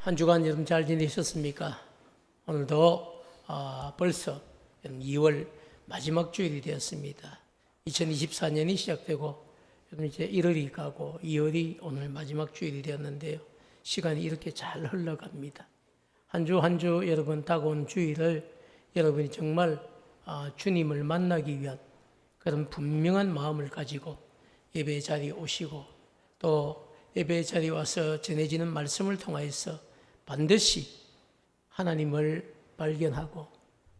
한 주간 여러분 잘 지내셨습니까? 오늘도 벌써 2월 마지막 주일이 되었습니다. 2024년이 시작되고 이제 1월이 가고 2월이 오늘 마지막 주일이 되었는데요. 시간이 이렇게 잘 흘러갑니다. 한 주 한 주 여러분 다가온 주일을 여러분이 정말 주님을 만나기 위한 그런 분명한 마음을 가지고 예배 자리에 오시고 또 예배 자리에 와서 전해지는 말씀을 통하여서 반드시 하나님을 발견하고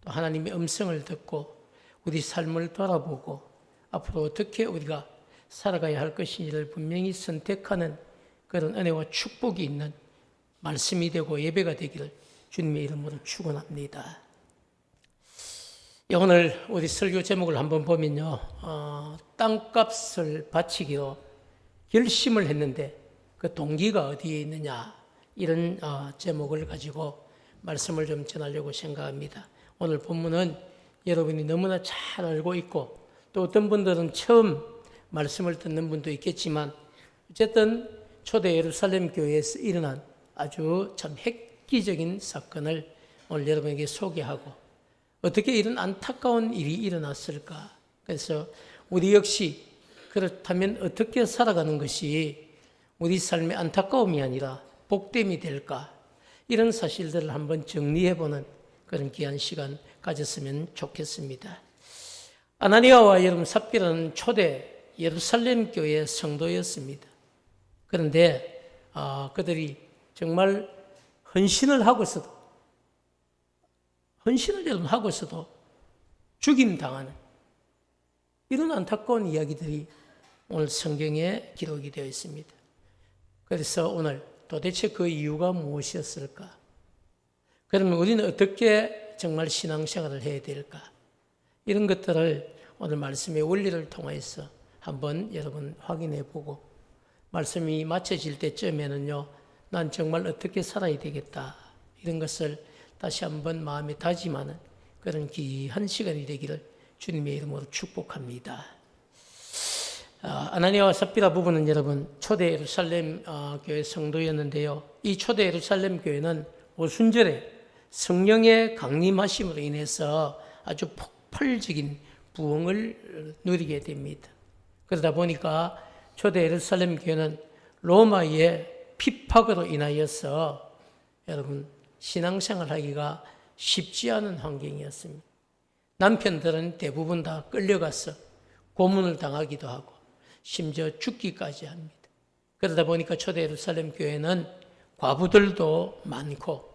또 하나님의 음성을 듣고 우리 삶을 돌아보고 앞으로 어떻게 우리가 살아가야 할 것인지를 분명히 선택하는 그런 은혜와 축복이 있는 말씀이 되고 예배가 되기를 주님의 이름으로 축원합니다. 오늘 우리 설교 제목을 한번 보면요, 땅값을 바치기로 결심을 했는데 그 동기가 어디에 있느냐, 이런 제목을 가지고 말씀을 좀 전하려고 생각합니다. 오늘 본문은 여러분이 너무나 잘 알고 있고 또 어떤 분들은 처음 말씀을 듣는 분도 있겠지만 어쨌든 초대 예루살렘 교회에서 일어난 아주 참 획기적인 사건을 오늘 여러분에게 소개하고 어떻게 이런 안타까운 일이 일어났을까. 그래서 우리 역시 그렇다면 어떻게 살아가는 것이 우리 삶의 안타까움이 아니라 복됨이 될까, 이런 사실들을 한번 정리해보는 그런 귀한 시간 가졌으면 좋겠습니다. 아나니아와 여러분 삽비라는 초대 예루살렘 교회의 성도였습니다. 그런데 그들이 정말 헌신을 여러분 하고서도 죽임당하는 이런 안타까운 이야기들이 오늘 성경에 기록이 되어 있습니다. 그래서 오늘 도대체 그 이유가 무엇이었을까? 그러면 우리는 어떻게 정말 신앙생활을 해야 될까? 이런 것들을 오늘 말씀의 원리를 통해서 한번 여러분 확인해 보고 말씀이 마쳐질 때쯤에는요, 난 정말 어떻게 살아야 되겠다, 이런 것을 다시 한번 마음에 다짐하는 그런 귀한 시간이 되기를 주님의 이름으로 축복합니다. 아나니아와 삽비라 부부는 여러분 초대 예루살렘 교회 성도였는데요. 이 초대 예루살렘 교회는 오순절에 성령의 강림하심으로 인해서 아주 폭발적인 부흥을 누리게 됩니다. 그러다 보니까 초대 예루살렘 교회는 로마의 핍박으로 인하여서 여러분 신앙생활 하기가 쉽지 않은 환경이었습니다. 남편들은 대부분 다 끌려가서 고문을 당하기도 하고 심지어 죽기까지 합니다. 그러다 보니까 초대 예루살렘 교회는 과부들도 많고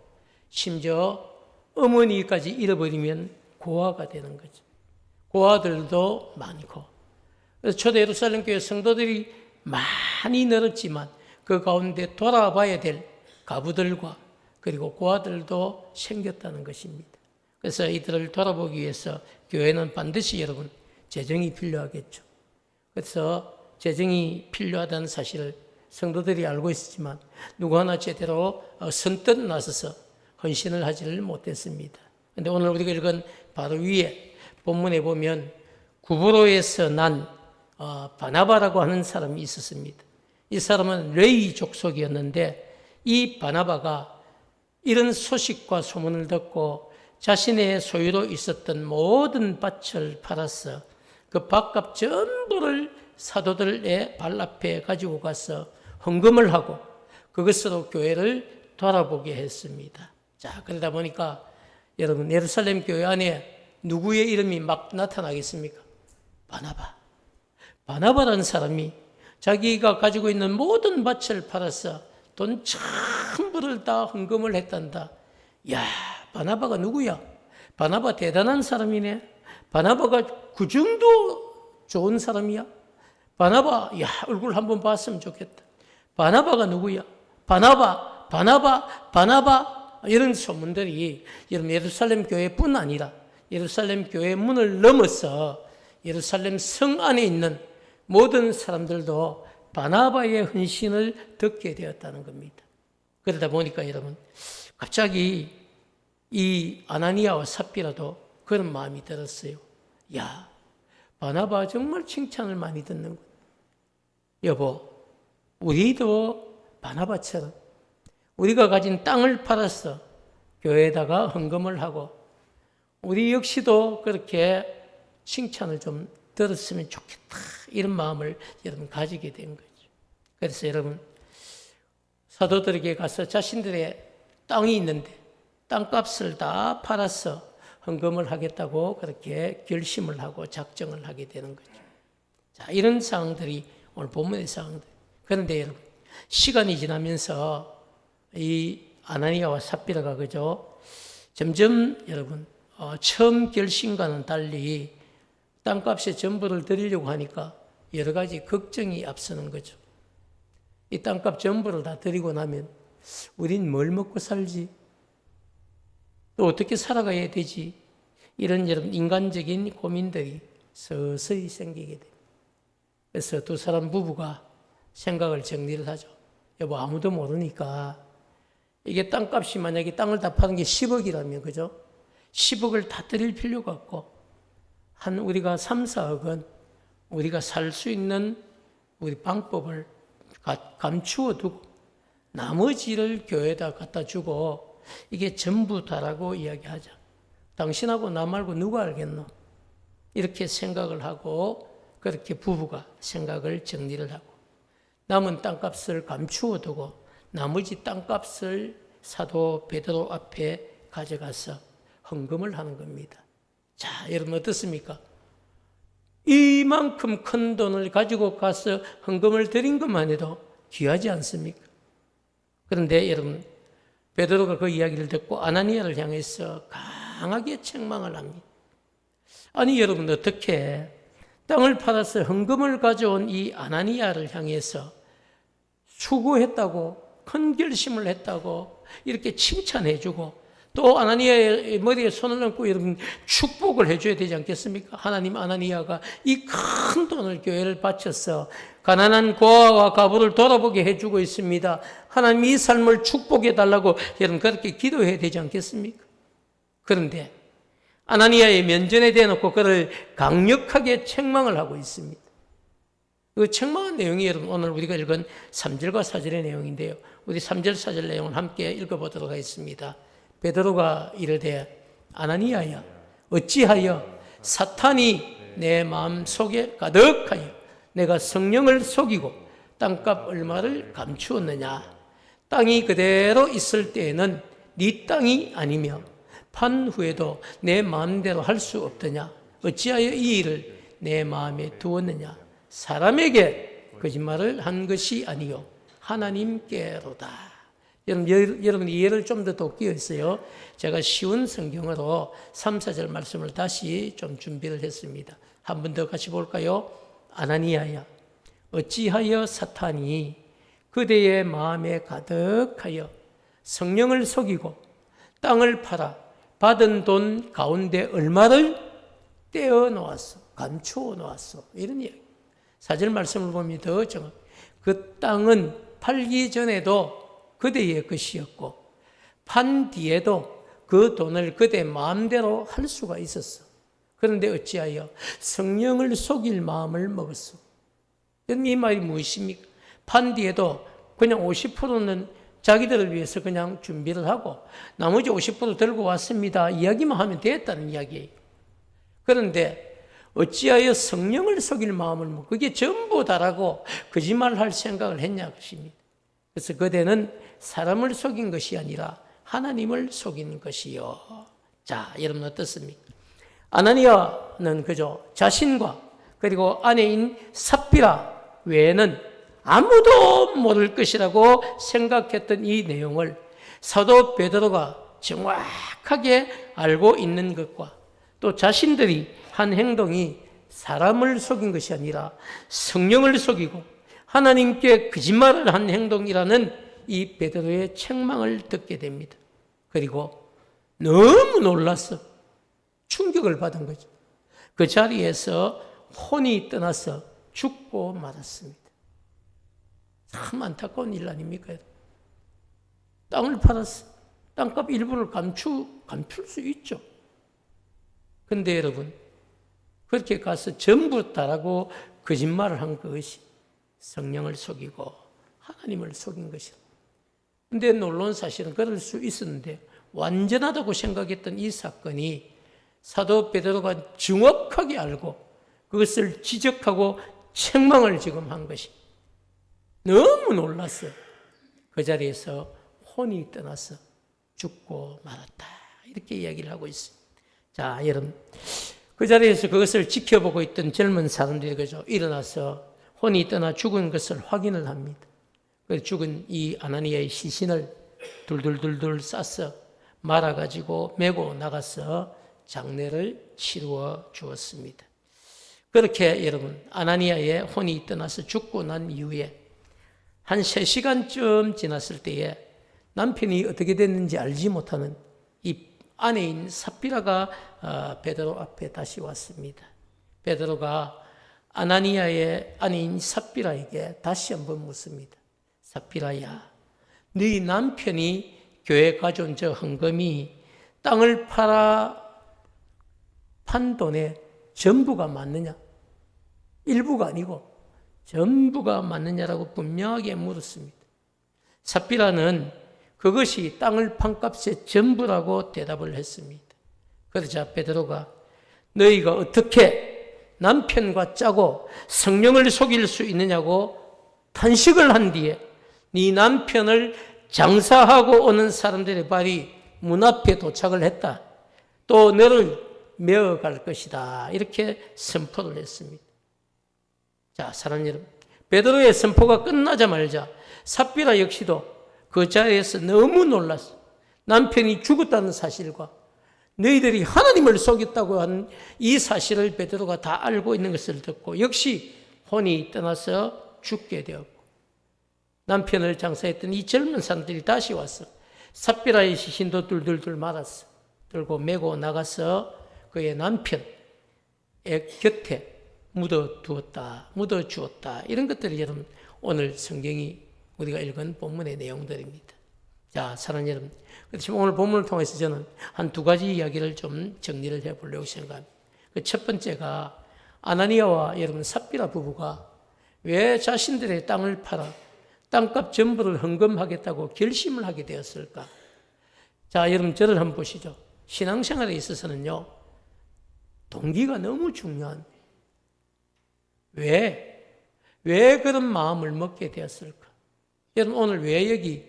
심지어 어머니까지 잃어버리면 고아가 되는 거죠. 고아들도 많고, 그래서 초대 예루살렘 교회 성도들이 많이 늘었지만 그 가운데 돌아봐야 될 과부들과 그리고 고아들도 생겼다는 것입니다. 그래서 이들을 돌아보기 위해서 교회는 반드시 여러분 재정이 필요하겠죠. 그래서 재정이 필요하다는 사실을 성도들이 알고 있었지만 누구 하나 제대로 선뜻 나서서 헌신을 하지를 못했습니다. 그런데 오늘 우리가 읽은 바로 위에 본문에 보면 구브로에서 난 바나바라고 하는 사람이 있었습니다. 이 사람은 레위 족속이었는데 이 바나바가 이런 소식과 소문을 듣고 자신의 소유로 있었던 모든 밭을 팔아서 그 밭값 전부를 사도들의 발 앞에 가지고 가서 헌금을 하고 그것으로 교회를 돌아보게 했습니다. 자, 그러다 보니까 여러분 예루살렘 교회 안에 누구의 이름이 막 나타나겠습니까? 바나바라는 사람이 자기가 가지고 있는 모든 밭을 팔아서 돈 전부를 다 헌금을 했단다. 야, 바나바가 누구야? 바나바 대단한 사람이네. 바나바가 그 정도 좋은 사람이야? 바나바, 야, 얼굴 한번 봤으면 좋겠다. 바나바가 누구야? 바나바, 이런 소문들이 여러분 예루살렘 교회뿐 아니라 예루살렘 교회 문을 넘어서 예루살렘 성 안에 있는 모든 사람들도 바나바의 헌신을 듣게 되었다는 겁니다. 그러다 보니까 여러분 갑자기 이 아나니아와 삽비라도 그런 마음이 들었어요. 야, 바나바 정말 칭찬을 많이 듣는군. 여보, 우리도 바나바처럼 우리가 가진 땅을 팔아서 교회에다가 헌금을 하고 우리 역시도 그렇게 칭찬을 좀 들었으면 좋겠다 이런 마음을 여러분 가지게 된 거죠. 그래서 여러분 사도들에게 가서 자신들의 땅이 있는데 땅값을 다 팔아서 헌금을 하겠다고 그렇게 결심을 하고 작정을 하게 되는 거죠. 자, 이런 상황들이 오늘 본문의 상황들. 그런데 여러분 시간이 지나면서 이 아나니아와 삽비라가 그죠? 점점 여러분 처음 결심과는 달리 땅값에 전부를 드리려고 하니까 여러 가지 걱정이 앞서는 거죠. 이 땅값 전부를 다 드리고 나면 우린 뭘 먹고 살지? 또 어떻게 살아가야 되지? 이런 여러분 인간적인 고민들이 서서히 생기게 됩니다. 그래서 두 사람 부부가 생각을 정리를 하죠. 여보 아무도 모르니까 이게 땅값이 만약에 땅을 다 파는 게 10억이라면 그죠? 10억을 다 드릴 필요가 없고 한 우리가 3, 4억은 우리가 살 수 있는 우리 방법을 감추어 두고 나머지를 교회에다 갖다 주고 이게 전부 다라고 이야기하자. 당신하고 나 말고 누가 알겠노? 이렇게 생각을 하고 그렇게 부부가 생각을 정리를 하고 남은 땅값을 감추어 두고 나머지 땅값을 사도 베드로 앞에 가져가서 헌금을 하는 겁니다. 자, 여러분 어떻습니까? 이만큼 큰 돈을 가지고 가서 헌금을 드린 것만 해도 귀하지 않습니까? 그런데 여러분 베드로가 그 이야기를 듣고 아나니아를 향해서 강하게 책망을 합니다. 아니 여러분 어떻게 땅을 팔아서 헌금을 가져온 이 아나니아를 향해서 수고했다고 큰 결심을 했다고 이렇게 칭찬해주고 또 아나니아의 머리에 손을 얹고 여러분 축복을 해줘야 되지 않겠습니까? 하나님 아나니아가 이 큰 돈을 교회를 바쳐서 가난한 고아와 과부를 돌아보게 해주고 있습니다. 하나님 이 삶을 축복해 달라고 여러분 그렇게 기도해야 되지 않겠습니까? 그런데 아나니아의 면전에 대놓고 그를 강력하게 책망을 하고 있습니다. 그 책망한 내용이 여러분 오늘 우리가 읽은 3절과 4절의 내용인데요. 우리 3절 4절 내용을 함께 읽어보도록 하겠습니다. 베드로가 이르되 아나니아야 어찌하여 사탄이 내 마음 속에 가득하여 내가 성령을 속이고 땅값 얼마를 감추었느냐. 땅이 그대로 있을 때에는 네 땅이 아니며 판 후에도 내 마음대로 할 수 없더냐. 어찌하여 이 일을 내 마음에 두었느냐. 사람에게 거짓말을 한 것이 아니요 하나님께로다. 여러분 이해를 좀 더 돕기 위해서요. 제가 쉬운 성경으로 3, 4절 말씀을 다시 좀 준비를 했습니다. 한 번 더 같이 볼까요? 아나니아야 어찌하여 사탄이 그대의 마음에 가득하여 성령을 속이고 땅을 팔아 받은 돈 가운데 얼마를 떼어 놓았어. 감추어 놓았어. 이런 이야기. 4절 말씀을 보면 더 정확. 그 땅은 팔기 전에도 그대의 것이었고 판 뒤에도 그 돈을 그대 마음대로 할 수가 있었어. 그런데 어찌하여 성령을 속일 마음을 먹었어. 이 말이 무엇입니까? 판 뒤에도 그냥 50%는 자기들을 위해서 그냥 준비를 하고 나머지 50% 들고 왔습니다. 이야기만 하면 됐다는 이야기예요. 그런데 어찌하여 성령을 속일 마음을 먹고 그게 전부 다라고 거짓말을 할 생각을 했냐 것입니다. 그래서 그대는 사람을 속인 것이 아니라 하나님을 속인 것이요. 자, 여러분 어떻습니까? 아나니아는 그저 자신과 그리고 아내인 삽비라 외에는 아무도 모를 것이라고 생각했던 이 내용을 사도 베드로가 정확하게 알고 있는 것과 또 자신들이 한 행동이 사람을 속인 것이 아니라 성령을 속이고 하나님께 거짓말을 한 행동이라는 이 베드로의 책망을 듣게 됩니다. 그리고 너무 놀라서 충격을 받은 거죠. 그 자리에서 혼이 떠나서 죽고 말았습니다. 참 안타까운 일 아닙니까? 땅을 팔았어. 땅값 일부를 감출 수 있죠. 그런데 여러분 그렇게 가서 전부 다라고 거짓말을 한 것이 성령을 속이고 하나님을 속인 것이다. 근데 놀라운 사실은 그럴 수 있었는데 완전하다고 생각했던 이 사건이 사도 베드로가 정확하게 알고 그것을 지적하고 책망을 지금 한 것이 너무 놀랐어요. 그 자리에서 혼이 떠나서 죽고 말았다. 이렇게 이야기를 하고 있습니다. 자, 여러분. 그 자리에서 그것을 지켜보고 있던 젊은 사람들이 그죠 일어나서 혼이 떠나 죽은 것을 확인을 합니다. 그래서 죽은 이 아나니아의 시신을 둘둘둘둘 싸서 말아가지고 메고 나가서 장례를 치루어 주었습니다. 그렇게 여러분 아나니아의 혼이 떠나서 죽고 난 이후에 한 3시간쯤 지났을 때에 남편이 어떻게 됐는지 알지 못하는 이 아내인 삽비라가 베드로 앞에 다시 왔습니다. 베드로가 아나니아의 아내인 삽비라에게 다시 한번 묻습니다. 삽비라야, 네 남편이 교회 가져온 저 헌금이 땅을 팔아 판 돈의 전부가 맞느냐? 일부가 아니고 전부가 맞느냐라고 분명하게 물었습니다. 삽비라는 그것이 땅을 판 값의 전부라고 대답을 했습니다. 그러자 베드로가 너희가 어떻게 남편과 짜고 성령을 속일 수 있느냐고 탄식을 한 뒤에 네 남편을 장사하고 오는 사람들의 발이 문 앞에 도착을 했다. 또 너를 메어갈 것이다. 이렇게 선포를 했습니다. 자, 사랑하는 여러분, 베드로의 선포가 끝나자마자 삽비라 역시도 그 자리에서 너무 놀랐어. 남편이 죽었다는 사실과 너희들이 하나님을 속였다고 한 이 사실을 베드로가 다 알고 있는 것을 듣고 역시 혼이 떠나서 죽게 되었고 남편을 장사했던 이 젊은 사람들이 다시 왔어. 삽비라의 시신도 둘둘둘 말았어. 들고 메고 나가서 그의 남편의 곁에 묻어 주었다. 이런 것들이 여러분 오늘 성경이 우리가 읽은 본문의 내용들입니다. 자, 사랑하는 여러분, 그렇지만 오늘 본문을 통해서 저는 한 2가지 이야기를 좀 정리를 해보려고 생각합니다. 그 첫 번째가 아나니아와 여러분 삽비라 부부가 왜 자신들의 땅을 팔아 땅값 전부를 헌금하겠다고 결심을 하게 되었을까? 자, 여러분 저를 한번 보시죠. 신앙생활에 있어서는요, 동기가 너무 중요한. 왜 그런 마음을 먹게 되었을까? 여러분 오늘 왜 여기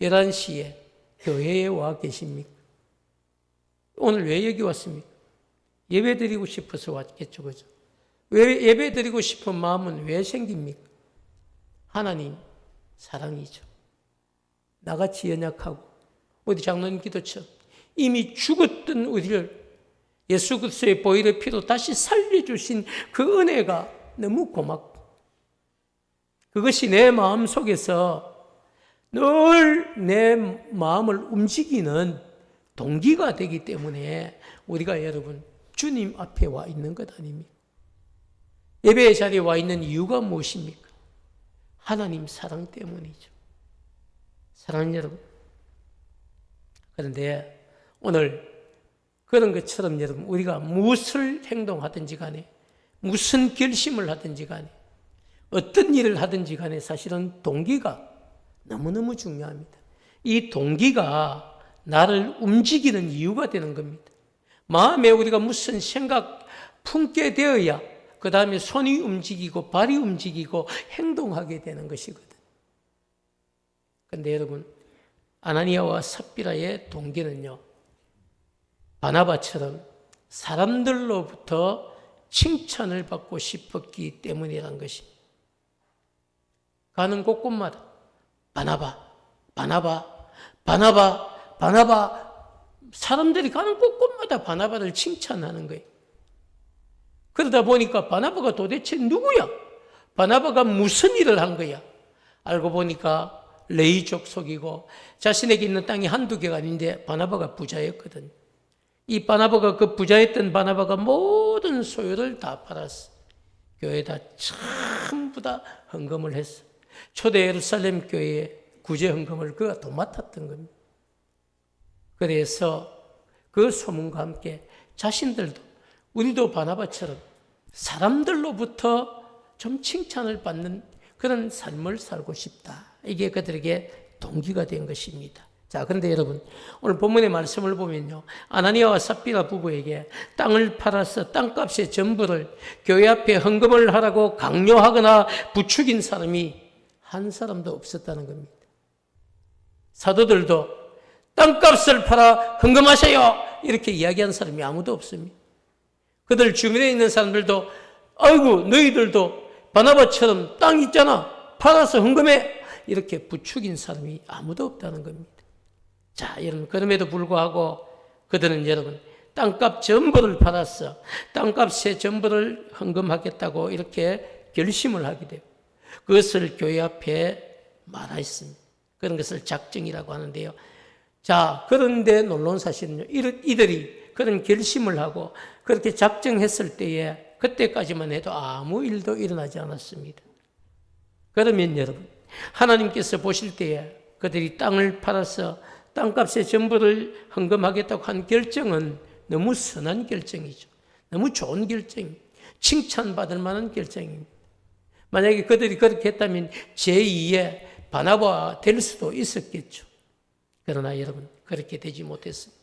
11시에 교회에 와 계십니까? 오늘 왜 여기 왔습니까? 예배 드리고 싶어서 왔겠죠, 그죠? 왜 예배 드리고 싶은 마음은 왜 생깁니까? 하나님 사랑이죠. 나같이 연약하고 어디 장로님 기도처럼 이미 죽었던 우리를 예수 그리스도의 보혈의 피로 다시 살려주신 그 은혜가 너무 고맙고 그것이 내 마음 속에서 늘 내 마음을 움직이는 동기가 되기 때문에 우리가 여러분 주님 앞에 와 있는 것 아닙니까? 예배의 자리에 와 있는 이유가 무엇입니까? 하나님 사랑 때문이죠. 사랑하는 여러분, 그런데 오늘 그런 것처럼 여러분 우리가 무엇을 행동하든지 간에 무슨 결심을 하든지 간에 어떤 일을 하든지 간에 사실은 동기가 너무너무 중요합니다. 이 동기가 나를 움직이는 이유가 되는 겁니다. 마음에 우리가 무슨 생각 품게 되어야 그 다음에 손이 움직이고 발이 움직이고 행동하게 되는 것이거든. 그런데 여러분 아나니아와 삽비라의 동기는요, 바나바처럼 사람들로부터 칭찬을 받고 싶었기 때문이라는 것입니다. 가는 곳곳마다 바나바 사람들이 가는 곳곳마다 바나바를 칭찬하는 거예요. 그러다 보니까 바나바가 도대체 누구야? 바나바가 무슨 일을 한 거야? 알고 보니까 레위족 속이고 자신에게 있는 땅이 한두 개가 아닌데 바나바가 부자였거든. 이 바나바가 그 부자였던 바나바가 모든 소유를 다 팔았어. 교회에다 전부 다 헌금을 했어. 초대 예루살렘 교회의 구제 헌금을 그가 도맡았던 겁니다. 그래서 그 소문과 함께 자신들도 우리도 바나바처럼 사람들로부터 좀 칭찬을 받는 그런 삶을 살고 싶다. 이게 그들에게 동기가 된 것입니다. 자, 그런데 여러분, 오늘 본문의 말씀을 보면요, 아나니아와 삽비라 부부에게 땅을 팔아서 땅값의 전부를 교회 앞에 헌금을 하라고 강요하거나 부추긴 사람이 한 사람도 없었다는 겁니다. 사도들도 땅값을 팔아 헌금하세요 이렇게 이야기한 사람이 아무도 없습니다. 그들 주변에 있는 사람들도 아이고 너희들도 바나바처럼 땅 있잖아 팔아서 헌금해 이렇게 부추긴 사람이 아무도 없다는 겁니다. 자, 여러분, 그럼에도 불구하고 그들은 여러분 땅값 전부를 팔았어. 땅값의 전부를 헌금하겠다고 이렇게 결심을 하게 돼요. 그것을 교회 앞에 말하였습니다. 그런 것을 작정이라고 하는데요. 자, 그런데 놀라운 사실은요, 이들이 그런 결심을 하고 그렇게 작정했을 때에 그때까지만 해도 아무 일도 일어나지 않았습니다. 그러면 여러분, 하나님께서 보실 때에 그들이 땅을 팔아서 땅값의 전부를 헌금하겠다고 한 결정은 너무 선한 결정이죠. 너무 좋은 결정입니다. 칭찬받을 만한 결정입니다. 만약에 그들이 그렇게 했다면 제2의 바나바가 될 수도 있었겠죠. 그러나 여러분, 그렇게 되지 못했습니다.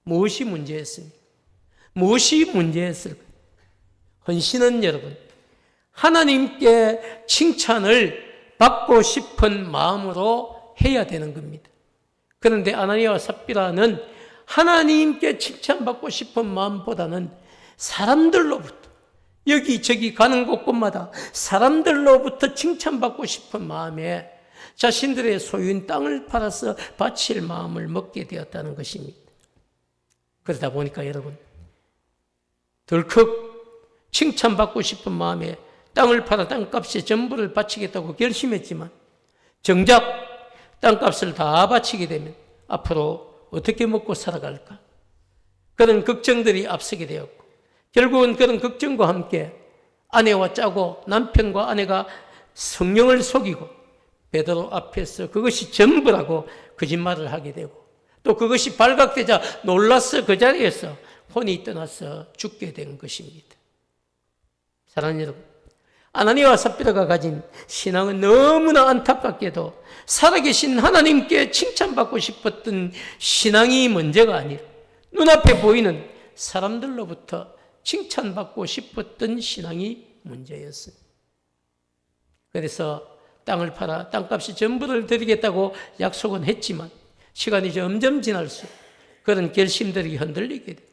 무엇이 문제였습니까? 무엇이 문제였을까요? 헌신은 여러분, 하나님께 칭찬을 받고 싶은 마음으로 해야 되는 겁니다. 그런데 아나니아와 삽비라는 하나님께 칭찬받고 싶은 마음보다는 사람들로부터 여기저기 가는 곳곳마다 사람들로부터 칭찬받고 싶은 마음에 자신들의 소유인 땅을 팔아서 바칠 마음을 먹게 되었다는 것입니다. 그러다 보니까 여러분, 덜컥 칭찬받고 싶은 마음에 땅을 팔아 땅값의 전부를 바치겠다고 결심했지만 정작 땅값을 다 바치게 되면 앞으로 어떻게 먹고 살아갈까? 그런 걱정들이 앞서게 되었고 결국은 그런 걱정과 함께 아내와 짜고 남편과 아내가 성령을 속이고 베드로 앞에서 그것이 전부라고 거짓말을 하게 되고 또 그것이 발각되자 놀라서 그 자리에서 혼이 떠나서 죽게 된 것입니다. 사랑하는 여러분, 아나니아와 삽비라가 가진 신앙은 너무나 안타깝게도 살아계신 하나님께 칭찬받고 싶었던 신앙이 문제가 아니라 눈앞에 보이는 사람들로부터 칭찬받고 싶었던 신앙이 문제였습니다. 그래서 땅을 팔아 땅값이 전부를 드리겠다고 약속은 했지만 시간이 점점 지날수록 그런 결심들이 흔들리게 돼요.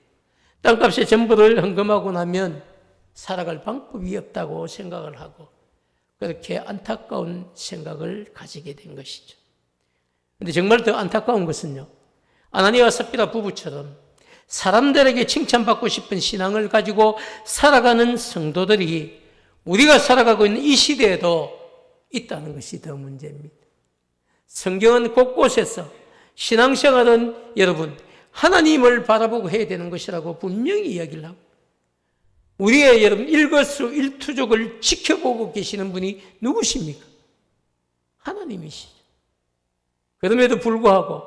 땅값의 전부를 헌금하고 나면 살아갈 방법이 없다고 생각을 하고 그렇게 안타까운 생각을 가지게 된 것이죠. 그런데 정말 더 안타까운 것은요, 아나니아와 삽비라 부부처럼 사람들에게 칭찬받고 싶은 신앙을 가지고 살아가는 성도들이 우리가 살아가고 있는 이 시대에도 있다는 것이 더 문제입니다. 성경은 곳곳에서 신앙생활은 여러분 하나님을 바라보고 해야 되는 것이라고 분명히 이야기를 하고 우리의 여러분 일거수일투족을 지켜보고 계시는 분이 누구십니까? 하나님이시죠. 그럼에도 불구하고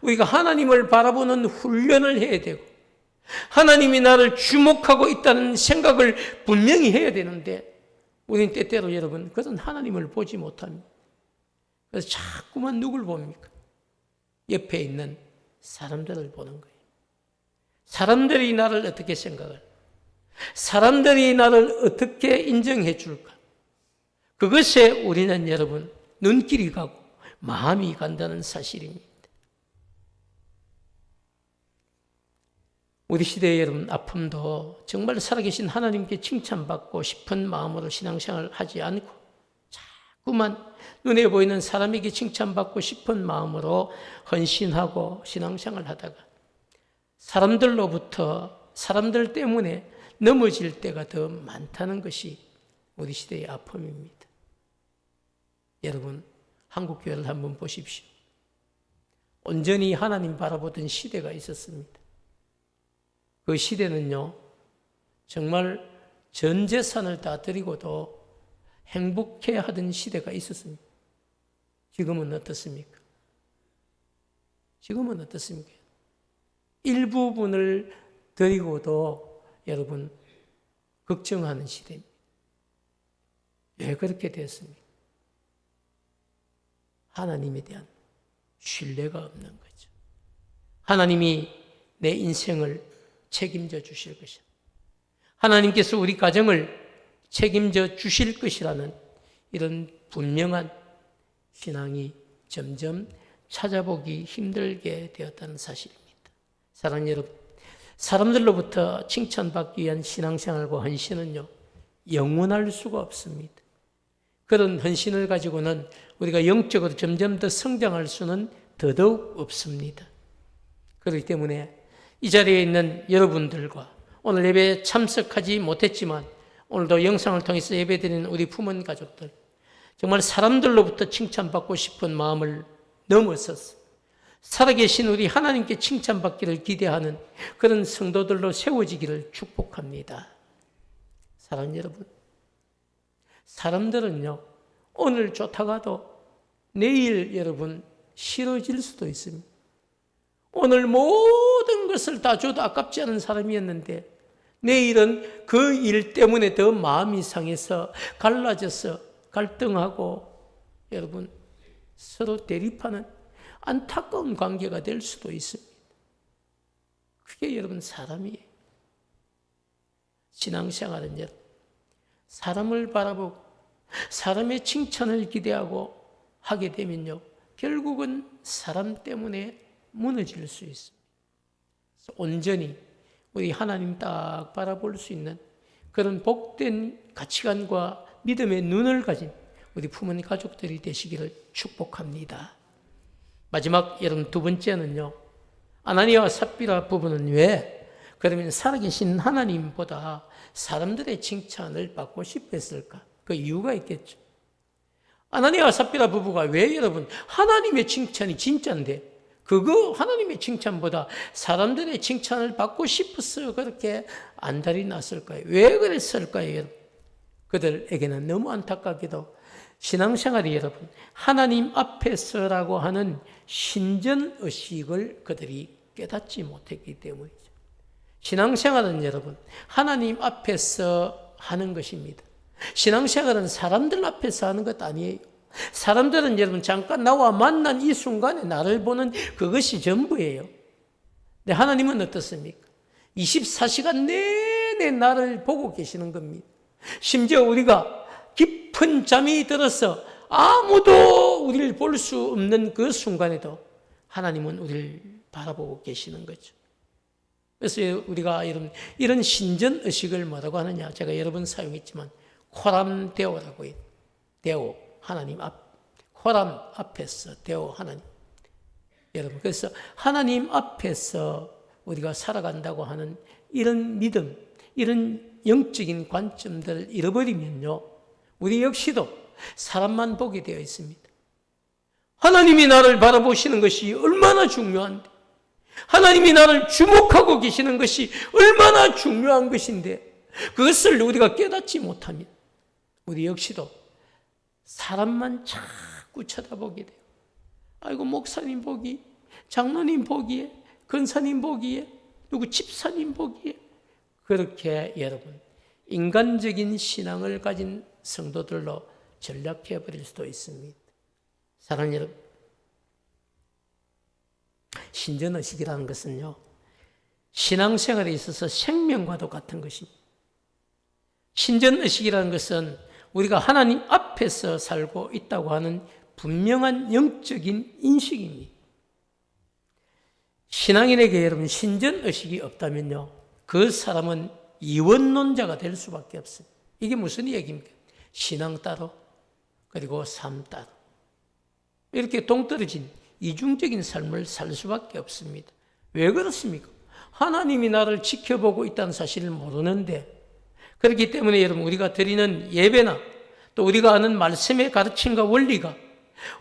우리가 하나님을 바라보는 훈련을 해야 되고 하나님이 나를 주목하고 있다는 생각을 분명히 해야 되는데 우리는 때때로 여러분 그런 하나님을 보지 못합니다. 그래서 자꾸만 누굴 봅니까? 옆에 있는 사람들을 보는 거예요. 사람들이 나를 어떻게 생각할? 사람들이 나를 어떻게 인정해 줄까? 그것에 우리는 여러분 눈길이 가고 마음이 간다는 사실입니다. 우리 시대의 여러분 아픔도 정말 살아계신 하나님께 칭찬받고 싶은 마음으로 신앙생활을 하지 않고 자꾸만 눈에 보이는 사람에게 칭찬받고 싶은 마음으로 헌신하고 신앙생활을 하다가 사람들 때문에 넘어질 때가 더 많다는 것이 우리 시대의 아픔입니다. 여러분, 한국 교회를 한번 보십시오. 온전히 하나님 바라보던 시대가 있었습니다. 그 시대는요, 정말 전 재산을 다 드리고도 행복해 하던 시대가 있었습니다. 지금은 어떻습니까? 지금은 어떻습니까? 일부분을 드리고도 여러분 걱정하는 시대입니다. 왜 그렇게 됐습니까? 하나님에 대한 신뢰가 없는 거죠. 하나님이 내 인생을 책임져 주실 것이다. 하나님께서 우리 가정을 책임져 주실 것이라는 이런 분명한 신앙이 점점 찾아보기 힘들게 되었다는 사실입니다. 사랑하는 여러분, 사람들로부터 칭찬받기 위한 신앙생활과 헌신은요, 영원할 수가 없습니다. 그런 헌신을 가지고는 우리가 영적으로 점점 더 성장할 수는 더더욱 없습니다. 그렇기 때문에 이 자리에 있는 여러분들과 오늘 예배에 참석하지 못했지만 오늘도 영상을 통해서 예배드리는 우리 부모님 가족들, 정말 사람들로부터 칭찬받고 싶은 마음을 넘어서서 살아계신 우리 하나님께 칭찬받기를 기대하는 그런 성도들로 세워지기를 축복합니다. 사랑하는 여러분, 사람들은요, 오늘 좋다가도 내일 여러분 싫어질 수도 있습니다. 오늘 모든 것을 다 줘도 아깝지 않은 사람이었는데 내일은 그 일 때문에 더 마음이 상해서 갈라져서 갈등하고 여러분 서로 대립하는 안타까운 관계가 될 수도 있습니다. 그게 여러분 사람이에요. 신앙생활은 여러분 사람을 바라보고 사람의 칭찬을 기대하고 하게 되면요, 결국은 사람 때문에 무너질 수 있습니다. 온전히 우리 하나님 딱 바라볼 수 있는 그런 복된 가치관과 믿음의 눈을 가진 우리 부모님 가족들이 되시기를 축복합니다. 마지막 여러분 두 번째는요, 아나니아와 삽비라 부부는 왜 그러면 살아계신 하나님보다 사람들의 칭찬을 받고 싶어 했을까? 그 이유가 있겠죠. 아나니아와 삽비라 부부가 왜 여러분 하나님의 칭찬이 진짜인데 그거 하나님의 칭찬보다 사람들의 칭찬을 받고 싶어서 그렇게 안달이 났을까요? 왜 그랬을까요, 여러분? 그들에게는 너무 안타깝게도 신앙생활이 여러분 하나님 앞에서라고 하는 신전의식을 그들이 깨닫지 못했기 때문이죠. 신앙생활은 여러분 하나님 앞에서 하는 것입니다. 신앙생활은 사람들 앞에서 하는 것 아니에요. 사람들은 여러분 잠깐 나와 만난 이 순간에 나를 보는 그것이 전부예요. 근데 하나님은 어떻습니까? 24시간 내내 나를 보고 계시는 겁니다. 심지어 우리가 깊은 잠이 들어서 아무도 우리를 볼 수 없는 그 순간에도 하나님은 우리를 바라보고 계시는 거죠. 그래서 우리가 이런 신전의식을 뭐라고 하느냐, 제가 여러 번 사용했지만 코람데오라고 해요. 데오, 하나님 앞, 코람 앞에서 데오, 하나님. 여러분, 그래서 하나님 앞에서 우리가 살아간다고 하는 이런 믿음, 이런 영적인 관점들을 잃어버리면요, 우리 역시도 사람만 보게 되어 있습니다. 하나님이 나를 바라보시는 것이 얼마나 중요한데, 하나님이 나를 주목하고 계시는 것이 얼마나 중요한 것인데 그것을 우리가 깨닫지 못하면 우리 역시도 사람만 자꾸 쳐다보게 돼요. 아이고 목사님 보기, 장로님 보기에, 권사님 보기에, 누구 집사님 보기에, 그렇게 여러분 인간적인 신앙을 가진 성도들로 전락해 버릴 수도 있습니다. 사랑하는 여러분, 신전의식이라는 것은요, 신앙생활에 있어서 생명과도 같은 것입니다. 신전의식이라는 것은 우리가 하나님 앞에서 살고 있다고 하는 분명한 영적인 인식입니다. 신앙인에게 여러분 신전의식이 없다면요, 그 사람은 이원론자가 될 수밖에 없어요. 이게 무슨 얘기입니까? 신앙 따로 그리고 삶 따로 이렇게 동떨어진 이중적인 삶을 살 수밖에 없습니다. 왜 그렇습니까? 하나님이 나를 지켜보고 있다는 사실을 모르는데, 그렇기 때문에 여러분 우리가 드리는 예배나 또 우리가 아는 말씀의 가르침과 원리가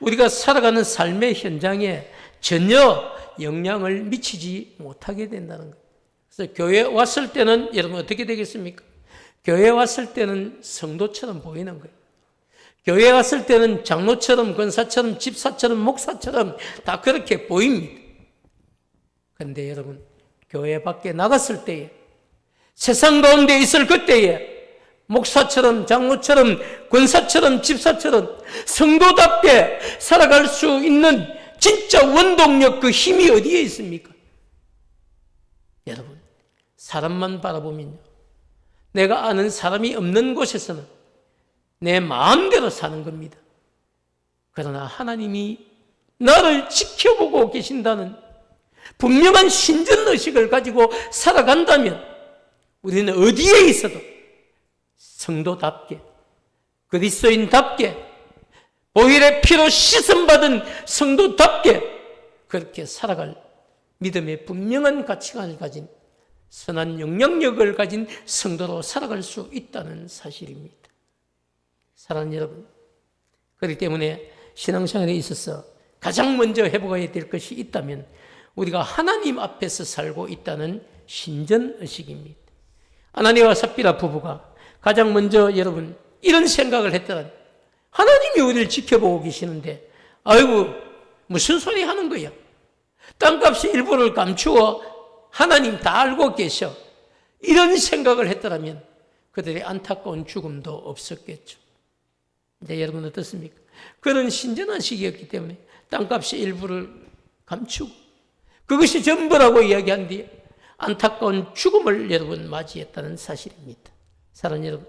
우리가 살아가는 삶의 현장에 전혀 영향을 미치지 못하게 된다는 거예요. 그래서 교회에 왔을 때는 여러분 어떻게 되겠습니까? 교회에 왔을 때는 성도처럼 보이는 거예요. 교회에 왔을 때는 장로처럼, 권사처럼, 집사처럼, 목사처럼 다 그렇게 보입니다. 그런데 여러분 교회 밖에 나갔을 때에, 세상 가운데 있을 그때에 목사처럼, 장로처럼, 권사처럼, 집사처럼 성도답게 살아갈 수 있는 진짜 원동력, 그 힘이 어디에 있습니까? 여러분, 사람만 바라보면요, 내가 아는 사람이 없는 곳에서는 내 마음대로 사는 겁니다. 그러나 하나님이 나를 지켜보고 계신다는 분명한 신전의식을 가지고 살아간다면 우리는 어디에 있어도 성도답게, 그리스도인답게, 보혈의 피로 씻음받은 성도답게 그렇게 살아갈 믿음의 분명한 가치관을 가진 선한 영향력을 가진 성도로 살아갈 수 있다는 사실입니다. 사랑하는 여러분, 그렇기 때문에 신앙생활에 있어서 가장 먼저 회복해야 될 것이 있다면 우리가 하나님 앞에서 살고 있다는 신전의식입니다. 아나니아와 삽비라 부부가 가장 먼저 여러분 이런 생각을 했더란, 하나님이 우리를 지켜보고 계시는데 아이고 무슨 소리 하는 거야. 땅값의 일부를 감추어 하나님 다 알고 계셔. 이런 생각을 했더라면 그들의 안타까운 죽음도 없었겠죠. 근데 여러분 어떻습니까? 그런 신전한 시기였기 때문에 땅값의 일부를 감추고 그것이 전부라고 이야기한 뒤에 안타까운 죽음을 여러분 맞이했다는 사실입니다. 사랑하는 여러분,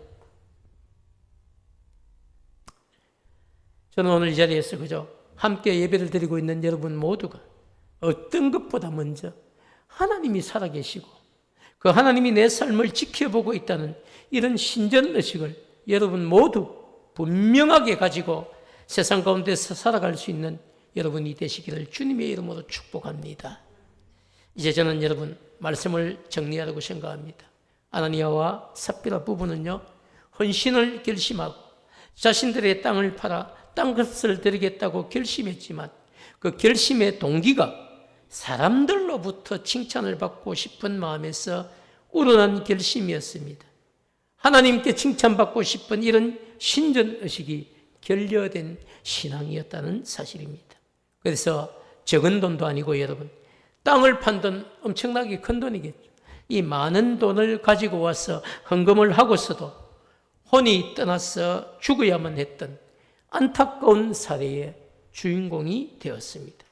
저는 오늘 이 자리에서 그저 함께 예배를 드리고 있는 여러분 모두가 어떤 것보다 먼저 하나님이 살아계시고 그 하나님이 내 삶을 지켜보고 있다는 이런 신전의식을 여러분 모두 분명하게 가지고 세상 가운데서 살아갈 수 있는 여러분이 되시기를 주님의 이름으로 축복합니다. 이제 저는 여러분 말씀을 정리하려고 생각합니다. 아나니아와 삽비라 부부는요, 헌신을 결심하고 자신들의 땅을 팔아 땅값을 드리겠다고 결심했지만 그 결심의 동기가 사람들로부터 칭찬을 받고 싶은 마음에서 우러난 결심이었습니다. 하나님께 칭찬받고 싶은 이런 신전의식이 결여된 신앙이었다는 사실입니다. 그래서 적은 돈도 아니고 여러분, 땅을 판 돈 엄청나게 큰 돈이겠죠. 이 많은 돈을 가지고 와서 헌금을 하고서도 혼이 떠나서 죽어야만 했던 안타까운 사례의 주인공이 되었습니다.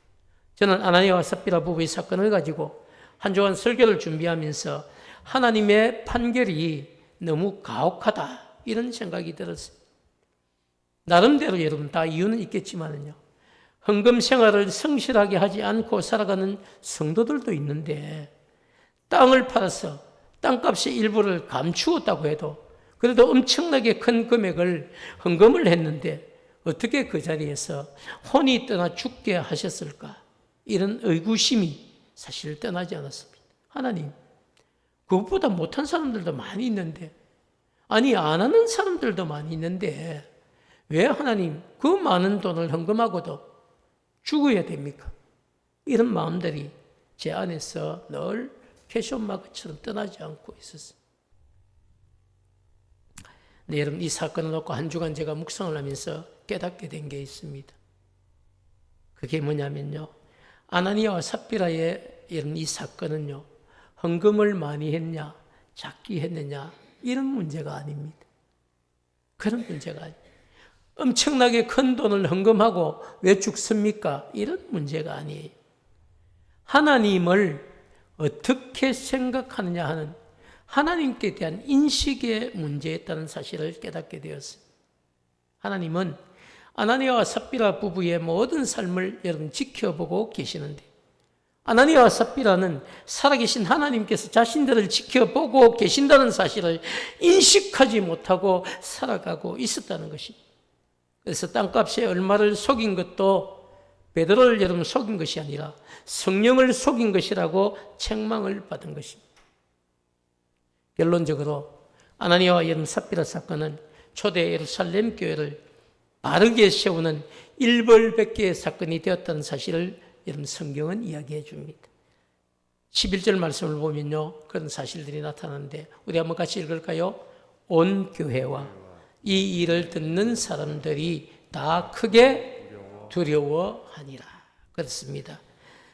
저는 아나니아와 삽비라 부부의 사건을 가지고 한 주간 설교를 준비하면서 하나님의 판결이 너무 가혹하다 이런 생각이 들었습니다. 나름대로 여러분 다 이유는 있겠지만요, 헌금 생활을 성실하게 하지 않고 살아가는 성도들도 있는데 땅을 팔아서 땅값의 일부를 감추었다고 해도 그래도 엄청나게 큰 금액을 헌금을 했는데 어떻게 그 자리에서 혼이 떠나 죽게 하셨을까? 이런 의구심이 사실 떠나지 않았습니다. 하나님, 그것보다 못한 사람들도 많이 있는데, 아니 안 하는 사람들도 많이 있는데 왜 하나님 그 많은 돈을 헌금하고도 죽어야 됩니까? 이런 마음들이 제 안에서 늘 패션마크처럼 떠나지 않고 있었어요. 네, 여러분 이 사건을 놓고 한 주간 제가 묵상을 하면서 깨닫게 된 게 있습니다. 그게 뭐냐면요, 아나니아와 삽비라의 이런 이 사건은요, 헌금을 많이 했냐 작게 했느냐 이런 문제가 아닙니다. 그런 문제가 아닙니다. 엄청나게 큰 돈을 헌금하고 왜 죽습니까? 이런 문제가 아니에요. 하나님을 어떻게 생각하느냐 하는 하나님께 대한 인식의 문제였다는 사실을 깨닫게 되었습니다. 하나님은 아나니아와 삽비라 부부의 모든 삶을 여러분 지켜보고 계시는데, 아나니아와 삽비라는 살아계신 하나님께서 자신들을 지켜보고 계신다는 사실을 인식하지 못하고 살아가고 있었다는 것입니다. 그래서 땅값에 얼마를 속인 것도 베드로를 여러분 속인 것이 아니라 성령을 속인 것이라고 책망을 받은 것입니다. 결론적으로 아나니아와 여러분 삽비라 사건은 초대 예루살렘 교회를 바르게 세우는 일벌백계의 사건이 되었다는 사실을 여러분 성경은 이야기해 줍니다. 11절 말씀을 보면요, 그런 사실들이 나타나는데 우리 한번 같이 읽을까요? 온 교회와 이 일을 듣는 사람들이 다 크게 두려워하니라. 그렇습니다.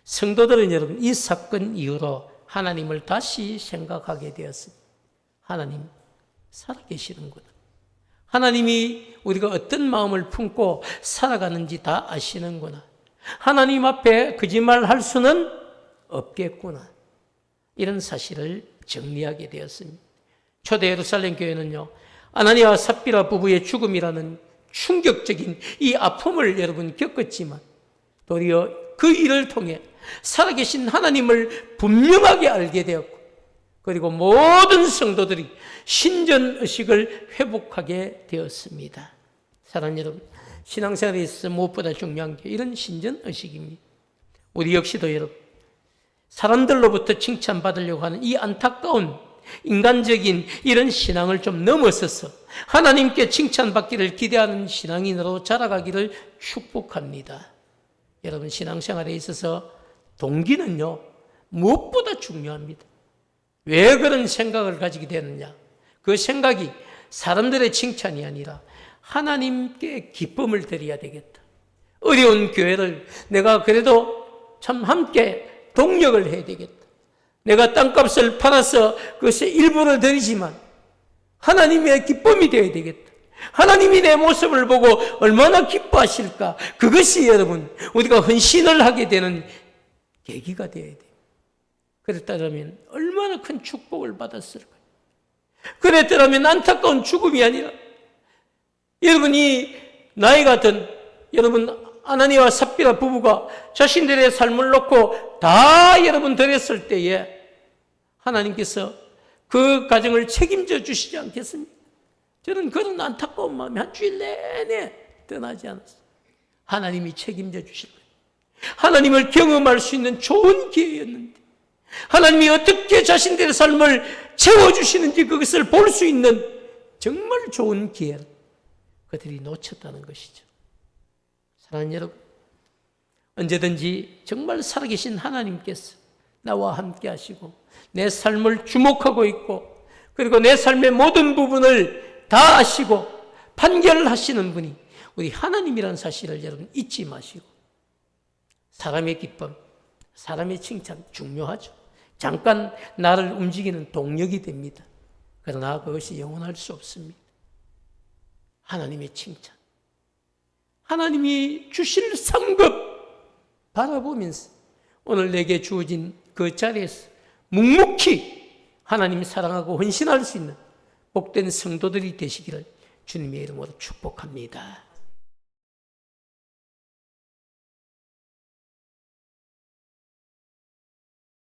성도들은 여러분 이 사건 이후로 하나님을 다시 생각하게 되었습니다. 하나님 살아계시는구나. 하나님이 우리가 어떤 마음을 품고 살아가는지 다 아시는구나. 하나님 앞에 거짓말할 수는 없겠구나. 이런 사실을 정리하게 되었습니다. 초대 예루살렘 교회는요, 아나니아와 삽비라 부부의 죽음이라는 충격적인 이 아픔을 여러분 겪었지만 도리어 그 일을 통해 살아계신 하나님을 분명하게 알게 되었고, 그리고 모든 성도들이 신전의식을 회복하게 되었습니다. 사랑하는 여러분, 신앙생활에 있어서 무엇보다 중요한 게 이런 신전의식입니다. 우리 역시도 여러분, 사람들로부터 칭찬받으려고 하는 이 안타까운 인간적인 이런 신앙을 좀 넘어서서 하나님께 칭찬받기를 기대하는 신앙인으로 자라가기를 축복합니다. 여러분, 신앙생활에 있어서 동기는요, 무엇보다 중요합니다. 왜 그런 생각을 가지게 되느냐? 그 생각이 사람들의 칭찬이 아니라 하나님께 기쁨을 드려야 되겠다. 어려운 교회를 내가 그래도 참 함께 동력을 해야 되겠다. 내가 땅값을 팔아서 그것의 일부를 드리지만 하나님의 기쁨이 되어야 되겠다. 하나님이 내 모습을 보고 얼마나 기뻐하실까. 그것이 여러분, 우리가 헌신을 하게 되는 계기가 되어야 돼요. 그랬다면 얼마나 큰 축복을 받았을까요? 그랬더라면 안타까운 죽음이 아니라, 여러분이 나이가 든 여러분 아나니아와 삽비라 부부가 자신들의 삶을 놓고 다 여러분 드렸을 때에 하나님께서 그 가정을 책임져 주시지 않겠습니까? 저는 그런 안타까운 마음이 한 주일 내내 떠나지 않았어요. 하나님이 책임져 주실 거예요. 하나님을 경험할 수 있는 좋은 기회였는데, 하나님이 어떻게 자신들의 삶을 채워주시는지 그것을 볼 수 있는 정말 좋은 기회를 그들이 놓쳤다는 것이죠. 사랑하는 여러분, 언제든지 정말 살아계신 하나님께서 나와 함께 하시고 내 삶을 주목하고 있고, 그리고 내 삶의 모든 부분을 다 아시고 판결하시는 분이 우리 하나님이라는 사실을 여러분 잊지 마시고, 사람의 기쁨, 사람의 칭찬 중요하죠. 잠깐 나를 움직이는 동력이 됩니다. 그러나 그것이 영원할 수 없습니다. 하나님의 칭찬, 하나님이 주실 상급 바라보면서 오늘 내게 주어진 그 자리에서 묵묵히 하나님 사랑하고 헌신할 수 있는 복된 성도들이 되시기를 주님의 이름으로 축복합니다.